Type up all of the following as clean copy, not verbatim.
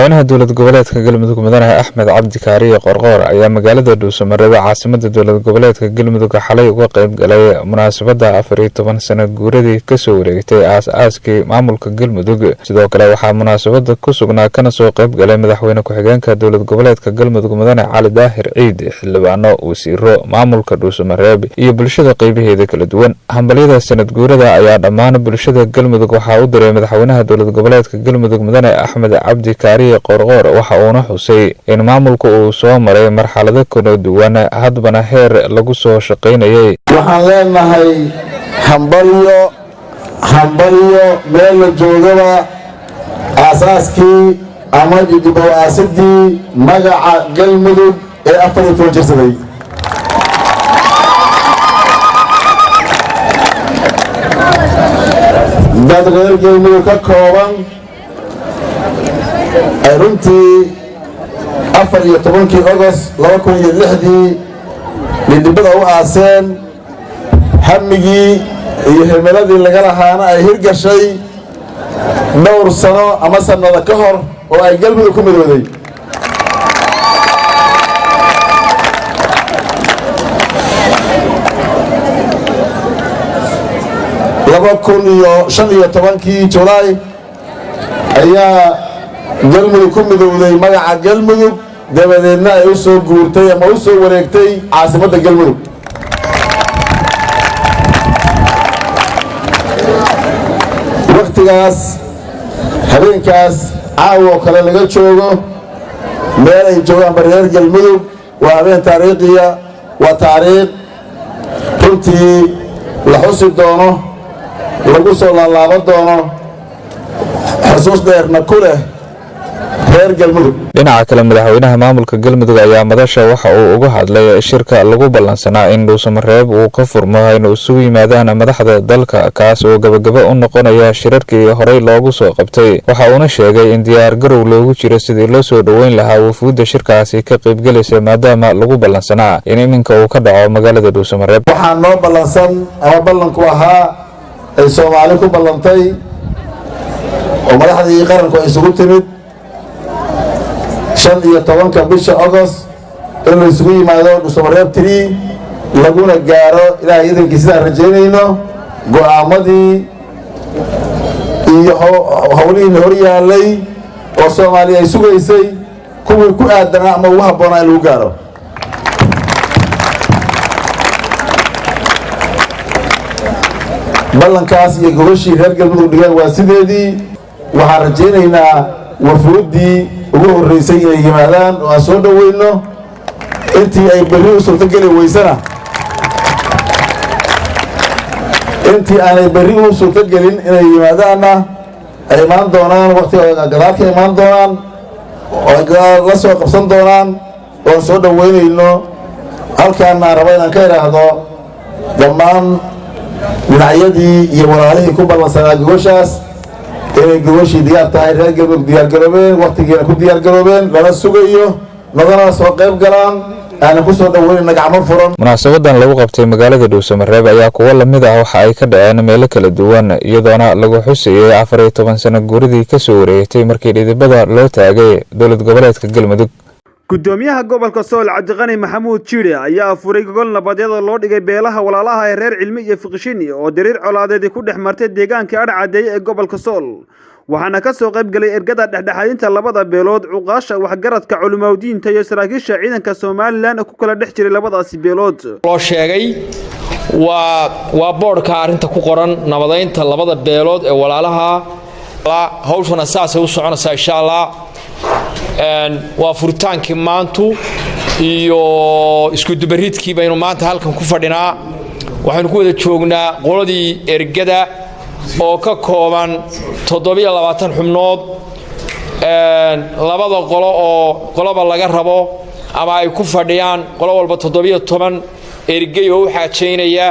madaxweynaha dowlad goboleedka Galmudug Mudane Axmed Cabdi Kaariye Qorqoor ayaa magaalada Dhuusamareeb caasimada dowlad goboleedka Galmudug xalay uga qayb galay munaasabada 14 sano guuradii ka soo wareegtay aas-aaskii maamulka Galmudug. Sidoo kale waxaa munaasabada ku sugnaa kana soo qayb galay madaxweyne ku-xigeenka dowlad goboleedka Galmudug Mudane Cali Daahir Ciid, xildhibaano, wasiiro, maamulka Dhuusamareeb iyo bulshada qaybaheeda kala duwan. Hambaliyada sanad guurada ayaa dhammaan bulshada Galmudug waxaa u diray madaxweynaha dowlad goboleedka Galmudug Mudane Axmed Cabdi Kaariye Qorqoor waxa uuna xusay in maamulku uu soo maray marxalado kala duwan hadbana heer lagu soo shaqeynayay. waxaan leenahay hambalyo meel la joogaba aasaaskii ama dib u aasidii magaca Galmudug ee 14 jirsaday. dad reer Galmudug ka kooban ay runtii 14 August 2006 midibada u aaseen hamigii iyo himiladii laga lahaana ay hirgashay dhowr sano ama sanado ka hor oo ay Galmudug ku midowday. July ayaa Galmudug ku midowday magaca Galmudug, dabadeedna ay u soo guurtay ama u soo wareegtay caasimada Galmudug. waqtigaas habeenkaas caawa kale laga joogo meel ay joogaan reer Galmudug waa habeen taariikhiya, waa taariikh runtii la xusi doono, lagu soo laalaaban doono, xusuus dheerna ku leh reer Galmudug. dhinaca kale madaxweynaha maamulka Galmudug ayaa madasha waxa uu uga hadlay shirka lagu ballansanaa in Dhuusamareeb uu ka furmo inuu isugu yimaadaan madaxda dalka, kaas oo gabagaba u noqonaya shirarkii horey loogu soo qabtay. waxa uuna sheegay in diyaar garow loogu jiro sidii loo soo dhaweyn lahaa wufuudda shirkaasi ka qayb galaysa maadaama lagu ballansanaa in iminka uu ka dhaco magaalada Dhuusamareeb. waxaa noo ballansan ama ballanku ahaa ay Soomaali ku ballantay oo madaxdii qaranku ay isugu timid 15 bisha August in la isugu yimaado Dhuusamareeb 3 laguna gaaro ilaa idankiisa rajeynayno go'aamadii iyo hawlihii hor yaalay oo Soomaaliya ay sugaysay kuwii ku aadanaa ama ugu habboonaa in lagu gaaro. ballankaas iyo gobashii reer Galmudug dhigaan waa sideedii. waxaan rajeynaynaa wafuuddii ugu horeysay inay yimaadaan oo aan soo dhaweyno, intii ay berri u suurtageli weysana intii aanay berri u suurtagelin inay yimaadaanna ay imaan doonaan, waqtiga gadaal ka imaan doonaan oo la soo qabsan doonaan oo soo dhaweynayno. halkaan aan rabo inaan ka idhaahdo dhammaan dhinacyadii iyo walaalihii ku ballansanaa gogoshaas inay gogashii diyaar tahay, reer Galmudug diyaar garoobeen, waqtigeena ku diyaar garoobeen, lana sugayo nagana soo qayb galaan, aanan ku soo dhaweynayna gacmo furan. munaasabadan lagu qabtay magaalada Dhuusamareeb ayaa kuwa lamid ah waxa ay ka dhaceen meelo kala duwan, iyadoona lagu xusayay 14 sano guuradii ka soo wareegtay markii dhidibada loo taagay dowlad goboleedka Galmudug. gudoomiyaha gobolka Sool Cabdiqani Maxamuud Jiire ayaa furay gogol nabadeed oo loo dhigay beelaha walaalaha ee reer Cilmi iyo Fiqishini oo diriir colaadeed ku dhex martay deegaanka Arcadeey ee gobolka Sool. waxaana ka soo qayb galay ergada dhexdhexaadinta labada beelood, cuqaasha waxgaradka culimadiinta iyo saraakiisha ciidanka Soomaaliland ku kala dhex jiray labadaasi beelood. loo sheegay waa boorka arinta ku qoran nabadeynta labada beelood ee walaalaha. hawshana saas u soconaysa insha Allah. waa furitaankii maantu iyo isku dubaridkii baynu maanta halkan ku fadhinaa. waxaanu ku wada joognaa qoladii ergada oo ka kooban 27 xubnood. labada qolo oo qoloba laga rabo ama ay ku fadhiyaan qolo walba 17 ergay oo u xaajeynaya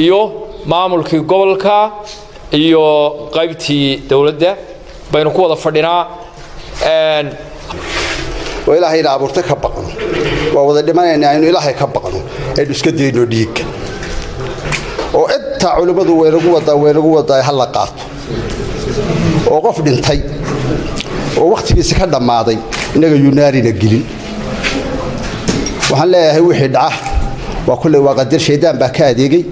iyo maamulkii gobolka iyo qaybtii dawladda baynu ku wada fadhinaa. وإلهي لا أبورتك بقنا ووضع دمانة إنه إلهي كبقنا إنه إسكدي إنه ديك وإنت علماء ويرجوا هلا قاط وقف دنتي oo waqtigiisa ka dhammaaday inaga yunaarina gelin waxaan leeyahay wixii dhaca waa kulay waa qadar sheedaan baa ka adeegay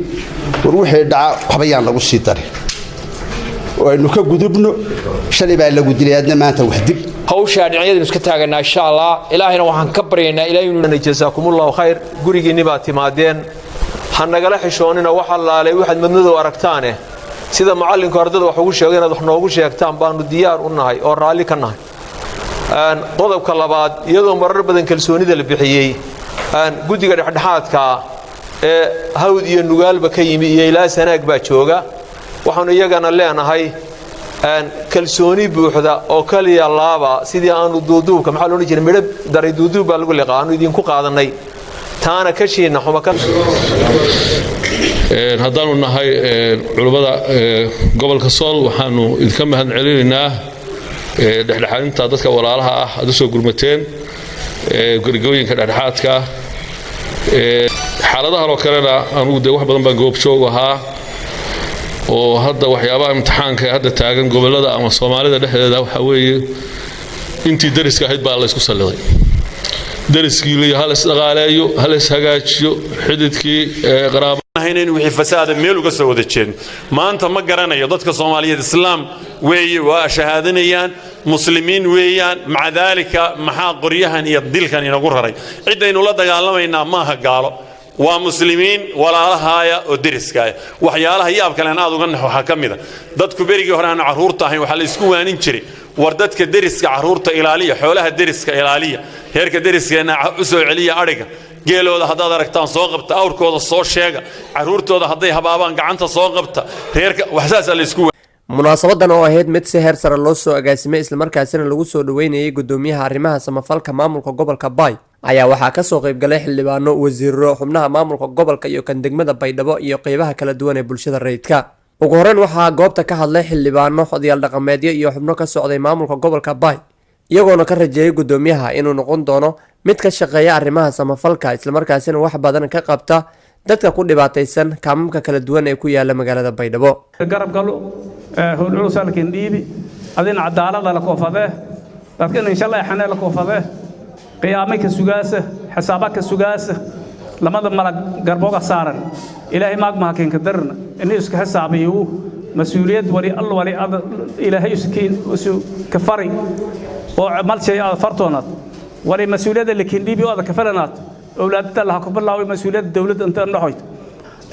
war wixii dhaca waxbayaan lagu sii darin oo aynu ka gudubno shalay baa lagu dilay adna maanta wax dib hawsha dhinacyada iska taaganaa insha Allah ilaahayna waxaan ka baryaynaa ilaahay inuu jazaakumullahu khayr gurigiinni baa timaadeen ha nagala xishoonina waxa laalay waxaad madnadu aragtaane sida macallinka ardada wax ugu sheegay inaad wax noogu sheegtaan baanu diyaar u nahay oo raali ka nahay qodobka labaad iyadoo marar badan kalsoonida la bixiyay guddiga dhexdhexaadka ee hawd iyo nugaalba ka yimi iyo ilaa sanaag baa jooga waxaanu iyagana leenahay kalsooni buuxda oo kaliya laaba sidii aanu duuduubka maxaa loo jiray midab daray duuduub baa lagu liqaano idinku qaadanay taana ka shiina xuma ka haddaanu nahay culimada gobolka Sool waxaanu idinka mahad celinaynaa dhexdhexaadinta dadka walaalaha ah aad soo gurmateen gurigooyinka dhexdhexaadka xaaladaha oo kalena aanu wax badan baan goobjoog ahaa oo hadda waxyaabaha imtixaanka hadda taagan gobolada ama Soomaalida dhexdeeda waxa weeye intii dariska ahayd baa la isku saliday dariskii la hal isdaqaaleeyo hal ishagaajiyo xididkii qaraabo هنا وحي فساد ميلو قصة وذتشين ما أنت ما قرنا يا ضدك الصومالية الإسلام وي وشهادنيان مسلمين ويان مع ذلك محا قريهن يضلك أن ينقرها ري عدة إنه لا تقالوا إنها ما قالوا ومسلمين ولا هايا ودرس كايا وحيالها يابك لنا هذا قنح وحكم ذا ضد كبيرك هرانا عرورته وحل يسكوها ننشري وردتك درس كعرورته إلالية حولها درس كإلالية هيرك درس كأنا أسوي عليا أرجع geelooda hadaad aragtaan soo qabta awrkooda soo sheega caruurtooda haday habaabaan gacanta soo qabta reerka waxsaas la isku munaasabadan oo ahayd mid si heer sare loo soo agaasimay isla markaasina lagu soo dhaweynayay gudoomiyaha arrimaha samafalka maamulka gobolka Bay ayaa waxaa ka soo qayb galay xildhibaano wasiiro xubnaha maamulka gobolka iyo kan degmada Baydhabo iyo qaybaha kala duwan ee bulshada rayidka ugu horreyn waxaa goobta ka hadlay xildhibaano odayaal dhaqameedyo iyo xubno ka socday maamulka gobolka Bay iyagoona ka rajeeyay gudoomiyaha inuu noqon doono mid ka shaqeeya arrimaha samafalka isla markaasina wax badan ka qabta dadka ku dhibaataysan kaamamka kala duwan ee ku yaala magaalada Baydhabo garab galo howlul salkin dhiibi adin cadaalada la koofade dadkan insha Allah xanaa la koofade qiyaamada sugaasa xisaabaka sugaasa lamada malag garboga saaran ilaahay maagma keenka darna inuu iska xisaabiyo mas'uuliyad wali Allah wali ilaahay iskiin ka fari oo amal shay fartoonad wali mas'uuliyada lakin dhiibi oo ka falanad أولاد الله كبر الله مسؤولية الدولة أنت نحوت.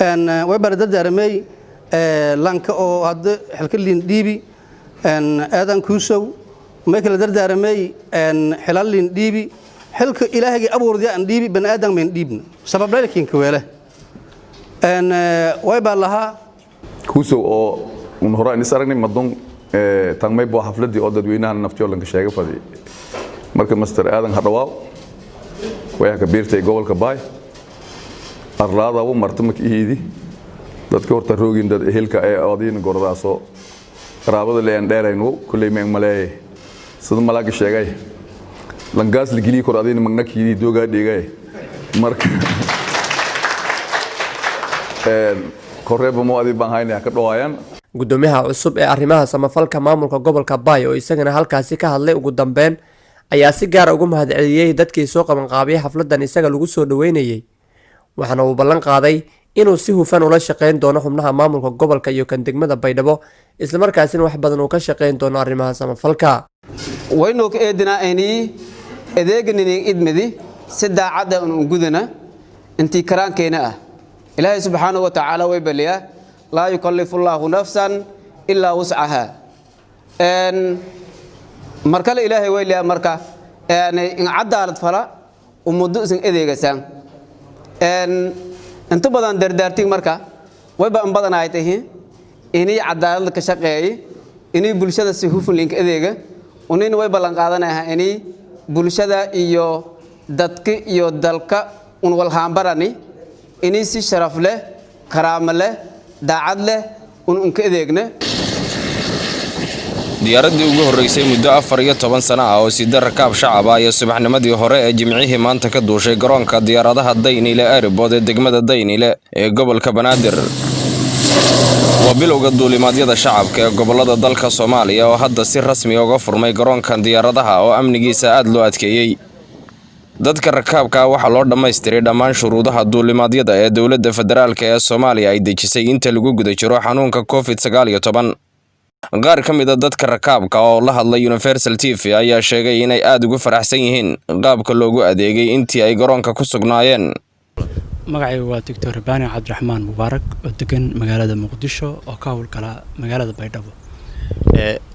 أن وبرد درمي لانك أو هذا حلكلين ديبي أن آدم كوسو ما كل درمي أن حلالين ديبي حلك إلهي أبو رضي أن ديبي بن آدم من ديبنا سبب ذلك كويله أن ويبقى لها كوسو أو من هراء نسرني مدون تنمي بو حفلة دي أودد وينها نفتيو لنك شيء فدي مركز مستر آدم هرواو ويا كبيرتي قبل كباي أرلادا ومرتمك إيدي dadka horta roogin dad ehelka ay aadin gordaaso qaraabada leen dheerayno kulay meeng malay sida malaga sheegay langaas ligili kor adin magnakii dooga dhigay marka koreebo mo adi baan hayna ka dhawaayaan gudoomiyaha cusub ee arrimaha samafalka maamulka gobolka Bay oo isagana halkaasi ka hadlay ugu dambeyn ayaa si gaar ah ugu mahadceliyay dadkii soo qaban qaabiyay xafladan isaga lagu soo dhaweynayay waxaana uu ballan qaaday inuu si hufan ula shaqeyn doono xubnaha maamulka gobolka iyo kan degmada Baydhabo isla markaasina wax badan uu ka shaqeyn doono arrimaha samafalka waynu ka eedinaa inay adeegnina idmidi sidaacada uu gudana intii karaankeena ah ilaahay subhanahu wa ta'ala way baliya la yukallifu Allahu nafsan illa wus'aha marka la ilaahay way leeyahay marka in cadaalad fala ummaddu isin adeegaysan inta badan dardaartiin marka way baan badan ay tahay inay cadaalad ka shaqeeyay inay bulshada si hufan link adeega unina way balan qaadanayaa inay bulshada iyo dadka iyo dalka un wal haambarani inay si sharaf leh karaamo leh daacad leh un ka adeegna diyaaradii ugu horeysay muddo 14 sano ah oo sida rakaab shacab ah iyo subaxnimadii hore ee jimcihii maanta ka duushay garoonka diyaaradaha Daynile Airport ee degmada Daynile ee gobolka Banaadir waa bilowga duulimaadyada shacabka ee gobolada dalka Soomaaliya oo hadda si rasmi ah uga furmay garoonka diyaaradaha oo amnigiisa aad loo adkeeyay. dadka rakaabka waxaa loo dhammaystiray dhammaan shuruudaha duulimaadyada ee dowladda federaalka ee Soomaaliya ay dejisay inta lagu guda jiro xanuunka COVID-19. qaar ka mid ah dadka rakaabka oo la hadlay Universal TV ayaa sheegay inay aad ugu faraxsan yihiin qaabka loogu adeegay intii ay garoonka ku sugnaayeen. magacaygu waa Dr. Bani Cabdiraxmaan Mubaarak oo degan magaalada Muqdisho oo ka howlgala magaalada Baydhabo.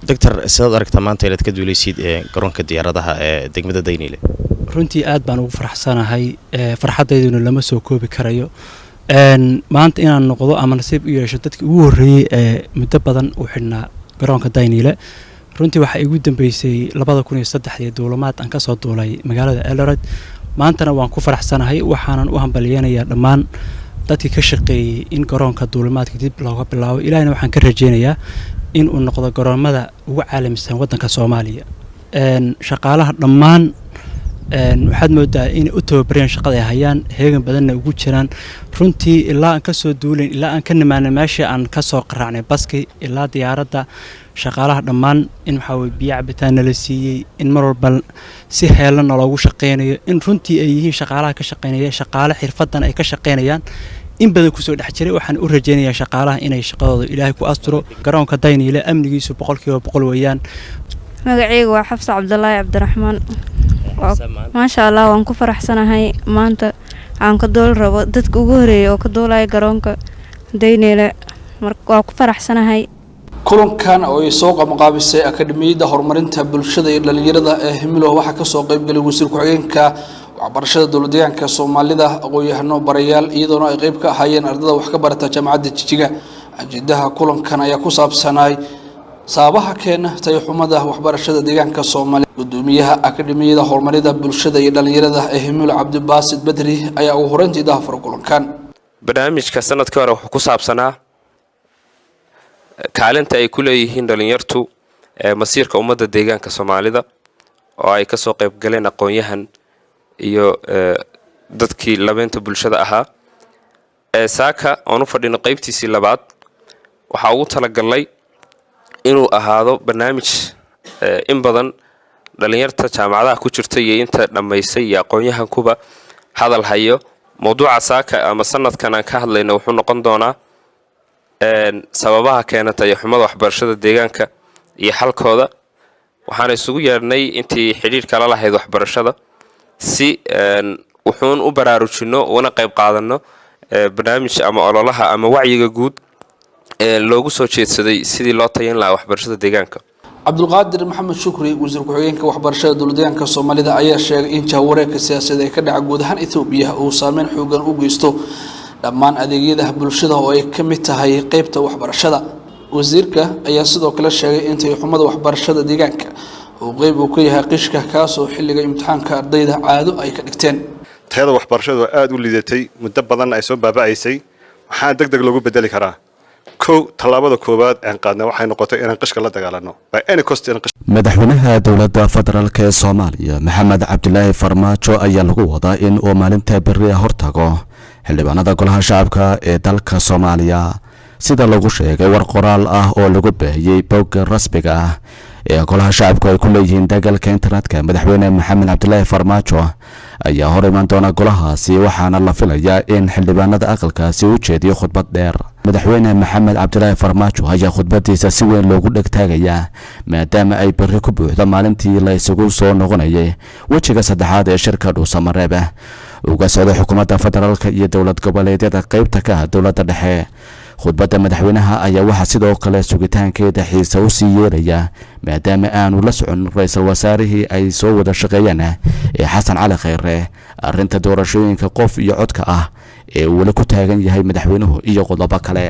Dr. sidaad aragtaa maanta inaad ka duulaysid garoonka diyaaradaha ee degmada Daynile. runtii aad baan ugu faraxsanahay farxadeyduna lama soo koobi karayo maanta inaan noqdo ama nasiib u yeesho dadkii ugu horeeyay ee muddo badan u xidhnaa garoonka Daynile. runtii waxa igu dambeysay 2003 duulimaad aan ka soo duulay magaalada Eldoret. maantana waan ku faraxsanahay waxaanan u hambalyeeynaya dhammaan dadkii ka shaqeeyay in garoonka duulimaadka dib looga bilaabo. ilaahina waxaan ka rajeynayaa in uu noqdo garoomada ugu caalamisan waddanka Soomaaliya. shaqaalaha dhammaan waxaad moodaa in u tababareen shaqada ay hayaan heegan badanna ugu jiraan. runtii ilaa aan ka soo duulin ilaa aan ka nimaanay meeshii aan ka soo qaraacnay baski ilaa diyaaradda shaqaalaha dhammaan in waxa way biyo cabitaan la siiyay in mar walba si heelan loogu shaqeynayo in runtii ay yihiin shaqaalaha ka shaqeynaya shaqaale xirfadan ay ka shaqeynayaan in badan ku soo dhex jiray. waxaan u rajeynayaa shaqaalaha inay shaqadooda Ilaahay ku asturo. garoonka Daynile amnigiisu 100% weeyaan. magacaygu waa Xafsa Cabdullaahi Cabdiraxmaan. maasha Allah waan ku faraxsanahay maanta aan ka dool rabo dadka ugu horeeyay oo ka doolay garoonka Daynile marka waan ku faraxsanahay. kulankan oo ay soo qabanqaabisay akademiyada horumarinta bulshada iyo dhalinyarada ee Himilo waxa ka soo qayb galay wasiir ku-xigeenka waxbarashada dowladda Soomaalida aqoon-yahano barayaal iyadoo ay qayb ka ahaayeen ardayda wax ka barata jaamacadda Jijjiga. ajeedaha kulankan ayaa ku saabsanay sababaha keena tayxumada waxbarashada deegaanka Soomaaliya. gudoomiyaha akademiyada horumarinta bulshada iyo dhalinyarada ee Himilo Cabdibaasid Badri ayaa ugu horeyntii daafur kulankan. barnaamijka sanadkii hore wuxuu ku saabsanaa kaalinta ay ku leeyihiin dhalinyartu masiirka ummadda deegaanka Soomaalida oo ay ka soo qayb galeen aqoon-yahan iyo dadkii labeenta bulshada ahaa. saaka aan u fadhino qaybtiisii labaad waxa uu talagalay inuu ahaado barnaamij in badan dhalinyarta jaamacadaha ku jirta iyo inta dhameysay iyo aqoon-yahankuba hadal hayo. mawduuca saaka ama sanadkan aan ka hadlayno wuxuu noqon doonaa sababaha keena tayxumada waxbarashada deegaanka iyo xalkooda. waxaan isugu yeernay intii xiriirka la lahayd waxbarashada si wuxuun u baraarujino una qayb qaadano barnaamij ama ololaha ama wacyiga guud loogu soo jeedsaday sidii loo tayin lahaa waxbarashada deegaanka. Cabdulqaadir Maxamed Shukri wasiir ku-xigeenka waxbarashada dowladda Soomaalida ayaa sheegay in jahwareerka siyaasadeed ee ka dhaca guud ahaan Itoobiya uu saameyn xooggan u geysto dhammaan adeegyada bulshada oo ay ka mid tahay qaybta waxbarashada. wasiirka ayaa sidoo kale sheegay in tayxumada waxbarashada deegaanka uu qayb u ka yahay qishka kaas oo xilliga imtixaanka ardayda caado ay ka dhigteen. tayada waxbarashadu aad u liidatay muddo badan ay soo baabacaysay waxaan degdeg lagu bedeli karaa. tallaabada koowaad aan qaadnay waxay noqotay inaan qishka la dagaalano. madaxweynaha dowladda federaalk ee Soomaaliya Maxamed Cabdilaahi Farmaajo ayaa lagu wadaa in uu maalinta berri hortago xildhibaanada golaha shacabka ee dalka Soomaaliya sida lagu sheegay war qoraal ah oo lagu baahiyay bogga rasmiga ah ee golaha shacabku ay ku leeyihiin dagaalka internetka. madaxweyne Maxamed Cabdilaahi Farmaajo ayaa hor iman doona golahaasi waxaana la filayaa in xildhibaanada aqalkaasi u jeediyo khudbad dheer. madaxweyne Maxamed Cabdilaahi Farmaajo ayaa khudbadiisa si weyn loogu dhagtaagayaa maadaama ay berri ku buuxdo maalintii la isugu soo noqonayay wejiga saddexaad ee shirka dhuusamareeb uga socda xukuumadda federaalka iyo dowlad goboleedyada qaybta ka ah dowladda dhexe. khudbadda madaxweynaha ayaa waxaa sidoo kale sugitaankeeda xiisa u sii yeelaya maadaama aanu la socon ra'iisul wasaarihii ay soo wada shaqeeyeen ee Xasan Cali Khayre arrinta doorashooyinka qof iyo codka ah ee uu wali ku taagan yahay madaxweynuhu iyo qodobo kale.